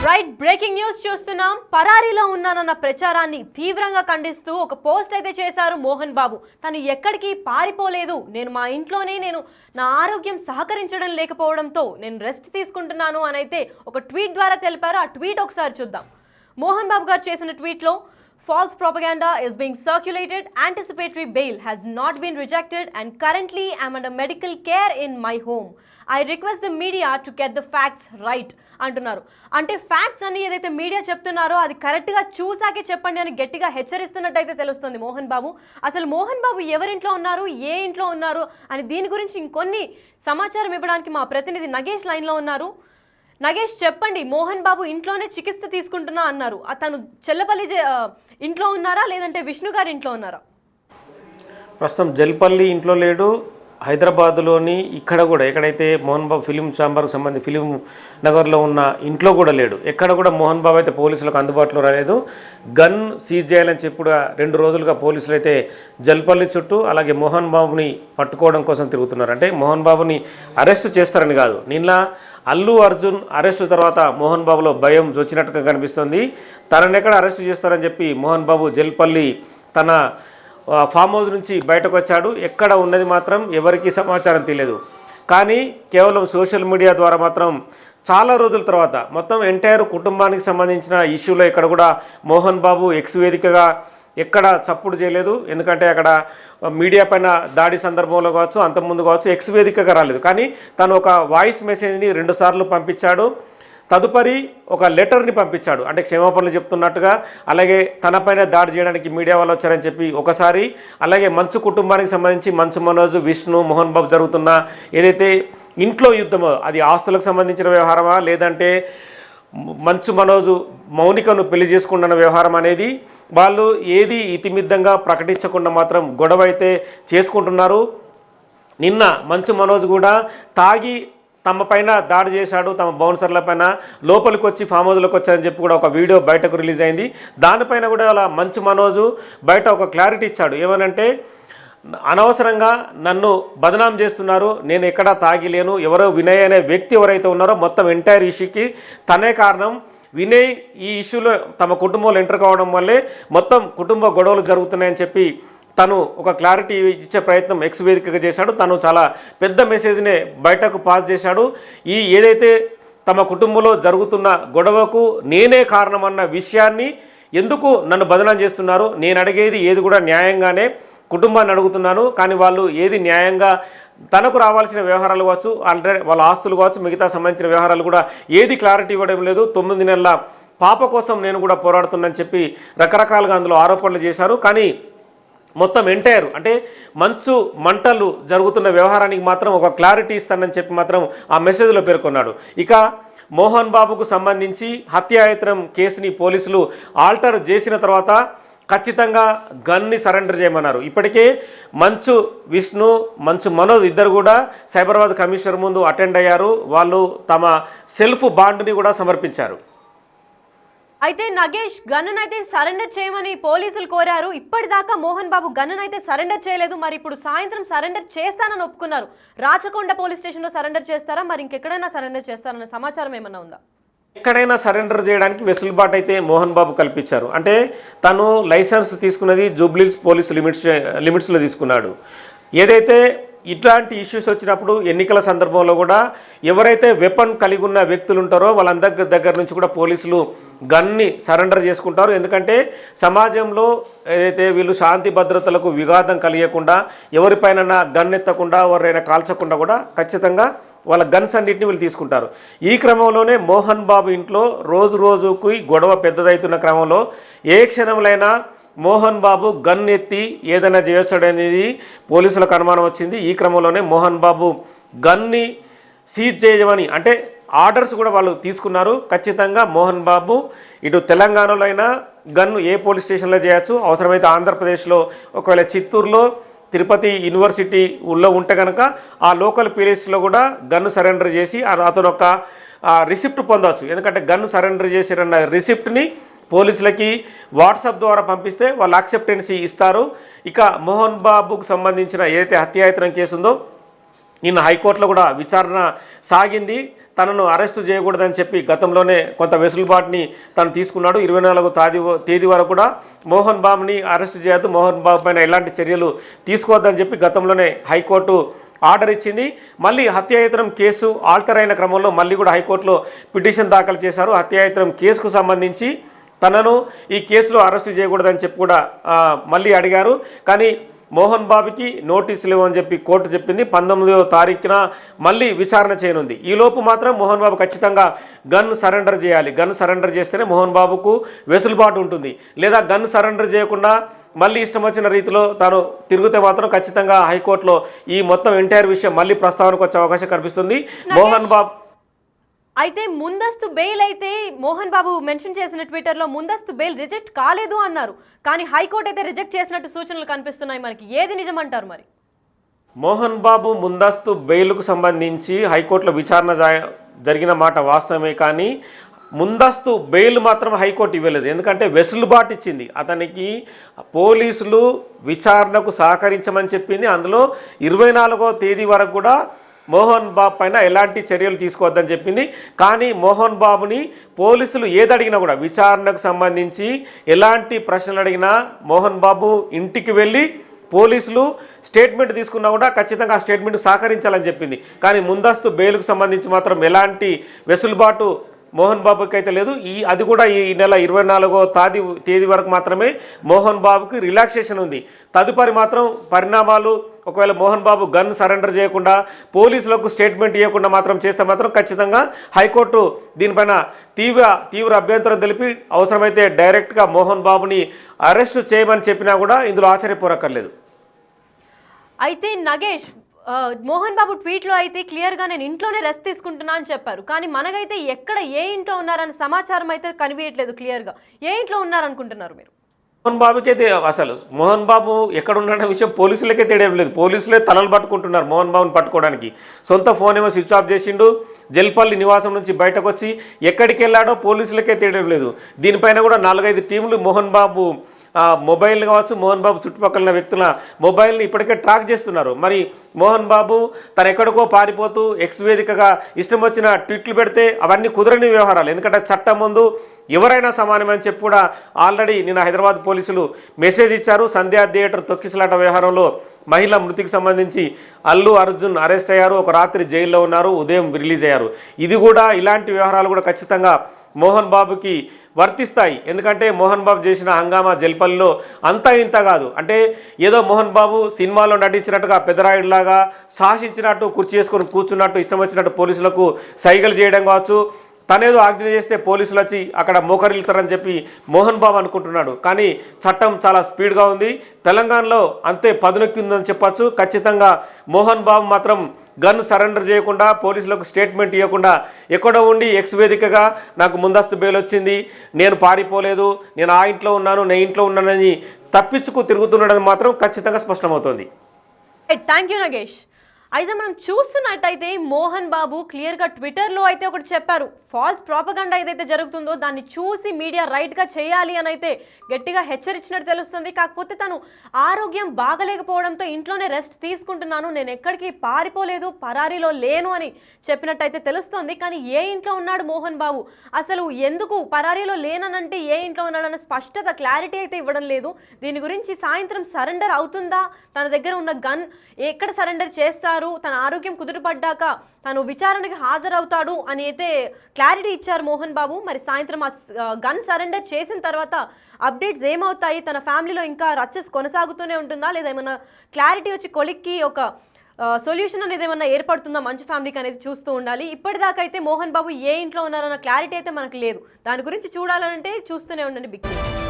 Right breaking news చూస్తున్నాం. పరారీలో ఉన్నానన్న ప్రచారాన్ని తీవ్రంగా ఖండిస్తూ ఒక పోస్ట్ అయితే చేశారు మోహన్ బాబు. తను ఎక్కడికి పారిపోలేదు, మా ఇంట్లోనే నా ఆరోగ్యం సహకరించడం లేకపోవడంతో నేను రెస్ట్ తీసుకుంటున్నాను అని అయితే ఒక ట్వీట్ ద్వారా తెలిపారు. ఆ ట్వీట్ ఒకసారి చూద్దాం. మోహన్ బాబు గారు చేసిన ట్వీట్లో false propaganda is being circulated, anticipatory bail has not been rejected and currently I'm under medical care in my home. I request the media to get the facts right అంటున్నారు. అంటే facts అన్ని ఏదైతే media చెప్తున్నారో అది కరెక్ట్గా చూసాకే చెప్పండి అని గట్టిగా హెచ్చరిస్తున్నట్టయితే తెలుస్తుంది మోహన్ బాబు. అసలు మోహన్ బాబు ఎవరింట్లో ఉన్నారు, ఏ ఇంట్లో ఉన్నారు అని దీని గురించి ఇంకొన్ని సమాచారం ఇవ్వడానికి మా ప్రతినిధి నగేష్ లైన్లో ఉన్నారు. నగేష్ చెప్పండి, మోహన్ బాబు ఇంట్లోనే చికిత్స తీసుకుంటున్నా అన్నారు. అతను చెల్లపల్లి ఇంట్లో ఉన్నారా లేదంటే విష్ణు గారి ఇంట్లో ఉన్నారా? ప్రస్తుతం జల్పల్లి ఇంట్లో లేడు, హైదరాబాద్లోని ఇక్కడ కూడా ఎక్కడైతే మోహన్ బాబు ఫిలిం ఛాంబర్కి సంబంధించి ఫిలిం నగర్లో ఉన్న ఇంట్లో కూడా లేడు. ఎక్కడ కూడా మోహన్ బాబు అయితే పోలీసులకు అందుబాటులో రాలేదు. గన్ సీజ్ చేయాలని చెప్పి 2 రోజులుగా పోలీసులు అయితే జల్పల్లి చుట్టూ అలాగే మోహన్ బాబుని పట్టుకోవడం కోసం తిరుగుతున్నారు. అంటే మోహన్ బాబుని అరెస్ట్ చేస్తారని కాదు, నిన్న అల్లు అర్జున్ అరెస్టు తర్వాత మోహన్ బాబులో భయం వచ్చినట్టుగా కనిపిస్తుంది. తనని ఎక్కడ అరెస్టు చేస్తారని చెప్పి మోహన్ బాబు జల్పల్లి తన ఫామ్ హౌస్ నుంచి బయటకు వచ్చాడు. ఎక్కడ ఉన్నది మాత్రం ఎవరికీ సమాచారం తెలియదు. కానీ కేవలం సోషల్ మీడియా ద్వారా మాత్రం చాలా రోజుల తర్వాత మొత్తం ఎంటైర్ కుటుంబానికి సంబంధించిన ఇష్యూలో ఇక్కడ కూడా మోహన్ బాబు ఎక్స్ వేదికగా ఎక్కడ చప్పుడు చేయలేదు. ఎందుకంటే అక్కడ మీడియా పైన దాడి సందర్భంలో కావచ్చు, అంతకుముందు కావచ్చు ఎక్స్ వేదికగా రాలేదు. కానీ తను ఒక వాయిస్ మెసేజ్ని 2 సార్లు పంపించాడు. తదుపరి ఒక లెటర్ని పంపించాడు, అంటే క్షమాపణలు చెప్తున్నట్టుగా. అలాగే తనపైన దాడి చేయడానికి మీడియా వాళ్ళు వచ్చారని చెప్పి ఒకసారి, అలాగే మంచు కుటుంబానికి సంబంధించి మంచు మనోజ్, విష్ణు, మోహన్ బాబు జరుగుతున్న ఏదైతే ఇంట్లో యుద్ధమో అది ఆస్తులకు సంబంధించిన వ్యవహారమా లేదంటే మంచు మనోజు మౌనికను పెళ్లి చేసుకున్న వ్యవహారం అనేది వాళ్ళు ఏది ఇతిమిద్దంగా ప్రకటించకుండా మాత్రం గొడవ అయితే చేసుకుంటున్నారు. నిన్న మంచు మనోజ్ కూడా తాగి తమ పైన దాడి చేశాడు, తమ బౌన్సర్ల పైన లోపలికి వచ్చి ఫామ్ హౌస్లోకి వచ్చారని చెప్పి కూడా ఒక వీడియో బయటకు రిలీజ్ అయింది. దానిపైన కూడా అలా మంచు మనోజు బయట ఒక క్లారిటీ ఇచ్చాడు. ఏమనంటే అనవసరంగా నన్ను బదనాం చేస్తున్నారు, నేను ఎక్కడా తాగిలేను, ఎవరో వినయ్ అనే వ్యక్తి ఎవరైతే ఉన్నారో మొత్తం ఎంటైర్ ఇష్యూకి తనే కారణం. వినయ్ ఈ ఇష్యూలో తమ కుటుంబంలో ఎంటర్ కావడం వల్లే మొత్తం కుటుంబ గొడవలు జరుగుతున్నాయని చెప్పి తను ఒక క్లారిటీ ఇచ్చే ప్రయత్నం ఎక్స్ వేదికగా చేశాడు. తను చాలా పెద్ద మెసేజ్నే బయటకు పాస్ చేశాడు. ఈ ఏదైతే తమ కుటుంబంలో జరుగుతున్న గొడవకు నేనే కారణమన్న విషయాన్ని, ఎందుకు నన్ను బదనాం చేస్తున్నారు, నేను అడిగేది ఏది కూడా న్యాయంగానే కుటుంబాన్ని అడుగుతున్నాను, కానీ వాళ్ళు ఏది న్యాయంగా తనకు రావాల్సిన వ్యవహారాలు కావచ్చు, ఆల్రెడీ వాళ్ళ ఆస్తులు కావచ్చు, మిగతా సంబంధించిన వ్యవహారాలు కూడా ఏది క్లారిటీ ఇవ్వడం లేదు. 9 నెలల పాప కోసం నేను కూడా పోరాడుతున్నానని చెప్పి రకరకాలుగా అందులో ఆరోపణలు చేశారు. కానీ మొత్తం ఎంటైర్ అంటే మంచు మంటలు జరుగుతున్న వ్యవహారానికి మాత్రం ఒక క్లారిటీ ఇస్తానని చెప్పి మాత్రం ఆ మెసేజ్లో పేర్కొన్నాడు. ఇక మోహన్ బాబుకు సంబంధించి హత్యాయత్నం కేసుని పోలీసులు ఆల్టర్ చేసిన తర్వాత ఖచ్చితంగా గన్ని సరెండర్ చేయమన్నారు. ఇప్పటికే మంచు విష్ణు, మంచు మనోజ్ ఇద్దరు కూడా సైబరాబాద్ కమిషనర్ ముందు అటెండ్ అయ్యారు. వాళ్ళు తమ సెల్ఫ్ బాండ్ని కూడా సమర్పించారు. అయితే నగేష్, గన్నునైతే సరెండర్ చేయమని పోలీసులు కోరారు. ఇప్పటిదాకా మోహన్ బాబు గన్నునైతే సరెండర్ చేయలేదు. మరి ఇప్పుడు సాయంత్రం సరెండర్ చేస్తానని ఒప్పుకున్నారు. రాచకొండ పోలీస్ స్టేషన్లో సరెండర్ చేస్తారా, మరి ఇంకెక్కడైనా సరెండర్ చేస్తారన్న సమాచారం ఏమన్నా ఉందా? ఎక్కడైనా సరెండర్ చేయడానికి వెసులుబాటు అయితే మోహన్ బాబు కల్పించారు. అంటే తను లైసెన్స్ తీసుకున్నది జూబ్లీహిల్స్ పోలీస్ లిమిట్స్లో తీసుకున్నాడు. ఏదైతే ఇట్లాంటి ఇష్యూస్ వచ్చినప్పుడు ఎన్నికల సందర్భంలో కూడా ఎవరైతే వెపన్ కలిగి ఉన్న వ్యక్తులు ఉంటారో వాళ్ళందరి దగ్గర నుంచి కూడా పోలీసులు గన్ని సరెండర్ చేసుకుంటారు. ఎందుకంటే సమాజంలో ఏదైతే వీళ్ళు శాంతి భద్రతలకు విఘాతం కలిగకుండా, ఎవరిపైన గన్ ఎత్తకుండా, ఎవరైనా కాల్చకుండా కూడా ఖచ్చితంగా వాళ్ళ గన్స్ అన్నింటినీ వీళ్ళు తీసుకుంటారు. ఈ క్రమంలోనే మోహన్ బాబు ఇంట్లో రోజు రోజుకి గొడవ పెద్దదవుతున్న క్రమంలో ఏ క్షణంలోనైనా మోహన్ బాబు గన్ ఎత్తి ఏదైనా చేయొచ్చాడనేది పోలీసులకు అనుమానం వచ్చింది. ఈ క్రమంలోనే మోహన్ బాబు గన్ని సీజ్ చేయమని అంటే ఆర్డర్స్ కూడా వాళ్ళు తీసుకున్నారు. ఖచ్చితంగా మోహన్ బాబు ఇటు తెలంగాణలో అయినా గన్ను ఏ పోలీస్ స్టేషన్లో చేయొచ్చు, అవసరమైతే ఆంధ్రప్రదేశ్లో ఒకవేళ చిత్తూరులో తిరుపతి యూనివర్సిటీ ఊళ్ళో ఉంటే కనుక ఆ లోకల్ పోలీసులో కూడా గన్ను సరెండర్ చేసి అతను ఒక రిసిప్ట్ పొందవచ్చు. ఎందుకంటే గన్ను సరెండర్ చేసిరన్న రిసిప్ట్ని పోలీసులకి వాట్సాప్ ద్వారా పంపిస్తే వాళ్ళు యాక్సెప్టెన్సీ ఇస్తారు. ఇక మోహన్ బాబుకు సంబంధించిన ఏదైతే హత్యాయత్నం కేసు ఉందో నిన్న హైకోర్టులో కూడా విచారణ సాగింది. తనను అరెస్టు చేయకూడదని చెప్పి గతంలోనే కొంత వెసులుబాటుని తను తీసుకున్నాడు. 24వ తేదీ వరకు కూడా మోహన్ బాబుని అరెస్టు చేయొద్దు, మోహన్ బాబు పైన ఎలాంటి చర్యలు తీసుకోవద్దని చెప్పి గతంలోనే హైకోర్టు ఆర్డర్ ఇచ్చింది. మళ్ళీ హత్యాయత్నం కేసు ఆల్టర్ అయిన క్రమంలో మళ్ళీ కూడా హైకోర్టులో పిటిషన్ దాఖలు చేశారు. హత్యాయత్నం కేసుకు సంబంధించి తనను ఈ కేసులో అరెస్టు చేయకూడదని చెప్పి కూడా మళ్ళీ అడిగారు. కానీ మోహన్ బాబుకి నోటీసులు ఇవ్వని చెప్పి కోర్టు చెప్పింది. 19వ తారీఖున మళ్ళీ విచారణ చేయనుంది. ఈలోపు మాత్రం మోహన్ బాబు ఖచ్చితంగా గన్ సరెండర్ చేయాలి. గన్ సరెండర్ చేస్తేనే మోహన్ బాబుకు వెసులుబాటు ఉంటుంది. లేదా గన్ సరెండర్ చేయకుండా మళ్ళీ ఇష్టం వచ్చిన రీతిలో తాను తిరిగితే మాత్రం ఖచ్చితంగా హైకోర్టులో ఈ మొత్తం ఎంటైర్ విషయం మళ్ళీ ప్రస్తావనకు వచ్చే అవకాశం కనిపిస్తుంది. మోహన్ బాబు అయితే ముందస్తు బెయిల్ అయితే మోహన్ బాబు మెన్షన్ చేసిన ట్విట్టర్లో ముందస్తు బెయిల్ రిజెక్ట్ కాలేదు అన్నారు. కానీ హైకోర్టు అయితే రిజెక్ట్ చేసినట్టు సూచనలు కనిపిస్తున్నాయి. మనకి ఏది నిజమంటారు మరి? మోహన్ బాబు ముందస్తు బెయిల్కు సంబంధించి హైకోర్టులో విచారణ జరిగిన మాట వాస్తవమే. కానీ ముందస్తు బెయిల్ మాత్రం హైకోర్టు ఇవ్వలేదు. ఎందుకంటే వెసులుబాటు ఇచ్చింది. అతనికి పోలీసులు విచారణకు సహకరించమని చెప్పింది. అందులో 24వ తేదీ వరకు కూడా మోహన్ బాబు పైన ఎలాంటి చర్యలు తీసుకోవద్దని చెప్పింది. కానీ మోహన్ బాబుని పోలీసులు ఏదడిగినా కూడా విచారణకు సంబంధించి ఎలాంటి ప్రశ్నలు అడిగినా మోహన్ బాబు ఇంటికి వెళ్ళి పోలీసులు స్టేట్మెంట్ తీసుకున్నా కూడా ఖచ్చితంగా ఆ స్టేట్మెంట్ సహకరించాలని చెప్పింది. కానీ ముందస్తు బెయిల్కు సంబంధించి మాత్రం ఎలాంటి వెసులుబాటు మోహన్ బాబుకి అయితే లేదు. అది కూడా ఈ నెల 24వ తేదీ వరకు మాత్రమే మోహన్ బాబుకి రిలాక్సేషన్ ఉంది. తదుపరి మాత్రం పరిణామాలు ఒకవేళ మోహన్ బాబు గన్ సరెండర్ చేయకుండా పోలీసులకు స్టేట్మెంట్ ఇవ్వకుండా మాత్రం చేస్తే మాత్రం ఖచ్చితంగా హైకోర్టు దీనిపైన తీవ్ర అభ్యంతరం తెలిపి అవసరమైతే డైరెక్ట్గా మోహన్ బాబుని అరెస్టు చేయమని చెప్పినా కూడా ఇందులో ఆశ్చర్యపోరక్కర్లేదు. అయితే నగేష్, మోహన్ బాబు ట్వీట్లో అయితే క్లియర్గా నేను ఇంట్లోనే రెస్ట్ తీసుకుంటున్నా అని చెప్పారు. కానీ మనకైతే ఎక్కడ ఏ ఇంట్లో ఉన్నారన్న సమాచారం అయితే కనిపించట్లేదు క్లియర్గా. ఏ ఇంట్లో ఉన్నారనుకుంటున్నారు మీరు? మోహన్ బాబుకి అయితే అసలు మోహన్ బాబు ఎక్కడ ఉన్నాడనే విషయం పోలీసులకే తెలియడం లేదు. పోలీసులే తలలు పట్టుకుంటున్నారు మోహన్ బాబుని పట్టుకోవడానికి. సొంత ఫోన్ ఏమో స్విచ్ ఆఫ్ చేసిండు. జల్పల్లి నివాసం నుంచి బయటకు వచ్చి ఎక్కడికి వెళ్ళాడో పోలీసులకే తెలియడం లేదు. దీనిపైన కూడా 4-5 టీంలు మోహన్ బాబు మొబైల్ కావచ్చు, మోహన్ బాబు చుట్టుపక్కల వ్యక్తుల మొబైల్ని ఇప్పటికే ట్రాక్ చేస్తున్నారు. మరి మోహన్ బాబు తను ఎక్కడికో పారిపోతూ ఎక్స్ వేదికగా ఇష్టం వచ్చిన ట్వీట్లు పెడితే అవన్నీ కుదరని వ్యవహారాలు. ఎందుకంటే చట్టం ముందు ఎవరైనా సమానమని చెప్పి కూడా ఆల్రెడీ నిన్న హైదరాబాద్ పోలీసులు మెసేజ్ ఇచ్చారు. సంధ్యా థియేటర్ తొక్కిసలాట వ్యవహారంలో మహిళ మృతికి సంబంధించి అల్లు అర్జున్ అరెస్ట్ అయ్యారు. ఒక రాత్రి జైల్లో ఉన్నారు, ఉదయం రిలీజ్ అయ్యారు. ఇది కూడా ఇలాంటి వ్యవహారాలు కూడా ఖచ్చితంగా మోహన్ బాబుకి వర్తిస్తాయి. ఎందుకంటే మోహన్ బాబు చేసిన హంగామా జల్పల్లిలో అంతా ఇంత కాదు. అంటే ఏదో మోహన్ బాబు సినిమాలో నటించినట్టుగా పెద్దరాయుడులాగా శాసించినట్టు కుర్చీ చేసుకొని కూర్చున్నట్టు ఇష్టం వచ్చినట్టు పోలీసులకు సైగలు చేయడం కావచ్చు, తనేదో ఆజ్ఞ చేస్తే పోలీసులు వచ్చి అక్కడ మోకరిల్లుతారని చెప్పి మోహన్ బాబు అనుకుంటున్నాడు. కానీ చట్టం చాలా స్పీడ్గా ఉంది. తెలంగాణలో అంతే పదునొక్కి ఉందని చెప్పచ్చు. ఖచ్చితంగా మోహన్ బాబు మాత్రం గన్ సరెండర్ చేయకుండా పోలీసులకు స్టేట్మెంట్ ఇవ్వకుండా ఎక్కడో ఉండి ఎక్స్ వేదికగా నాకు ముందస్తు బెయిల్ వచ్చింది, నేను పారిపోలేదు, నేను ఆ ఇంట్లో ఉన్నాను, నేను ఇంట్లో ఉన్నానని తప్పించుకు తిరుగుతున్నాడని మాత్రం ఖచ్చితంగా స్పష్టమవుతోంది. Thank you Nagesh. అయితే మనం చూస్తున్నట్టయితే మోహన్ బాబు క్లియర్గా ట్విట్టర్లో అయితే ఒకటి చెప్పారు. ఫాల్స్ ప్రాపగండా ఏదైతే జరుగుతుందో దాన్ని చూసి మీడియా రైట్గా చేయాలి అని అయితే గట్టిగా హెచ్చరించినట్టు తెలుస్తుంది. కాకపోతే తను ఆరోగ్యం బాగలేకపోవడంతో ఇంట్లోనే రెస్ట్ తీసుకుంటున్నాను, నేను ఎక్కడికి పారిపోలేదు, పరారీలో లేను అని చెప్పినట్టయితే తెలుస్తోంది. కానీ ఏ ఇంట్లో ఉన్నాడు మోహన్ బాబు, అసలు ఎందుకు పరారీలో లేననంటే ఏ ఇంట్లో ఉన్నాడన్న స్పష్టత క్లారిటీ అయితే ఇవ్వడం లేదు. దీని గురించి సాయంత్రం సరెండర్ అవుతుందా, తన దగ్గర ఉన్న గన్ ఎక్కడ సరెండర్ చేస్తారు, తన ఆరోగ్యం కుదుటపడ్డాక తను విచారణకి హాజరవుతాడు అని అయితే క్లారిటీ ఇచ్చారు మోహన్ బాబు. మరి సాయంత్రం ఆ గన్ సరెండర్ చేసిన తర్వాత అప్డేట్స్ ఏమవుతాయి, తన ఫ్యామిలీలో ఇంకా రచ్చస్ కొనసాగుతూనే ఉంటుందా, లేదా ఏమైనా క్లారిటీ వచ్చి కొలిక్కి ఒక సొల్యూషన్ అనేది ఏమన్నా ఏర్పడుతుందా మంచు ఫ్యామిలీకి అనేది చూస్తూ ఉండాలి. ఇప్పటిదాకా అయితే మోహన్ బాబు ఏ ఇంట్లో ఉన్నారన్న క్లారిటీ అయితే మనకు లేదు. దాని గురించి చూడాలంటే చూస్తూనే ఉండండి బిగ్ టీవీ.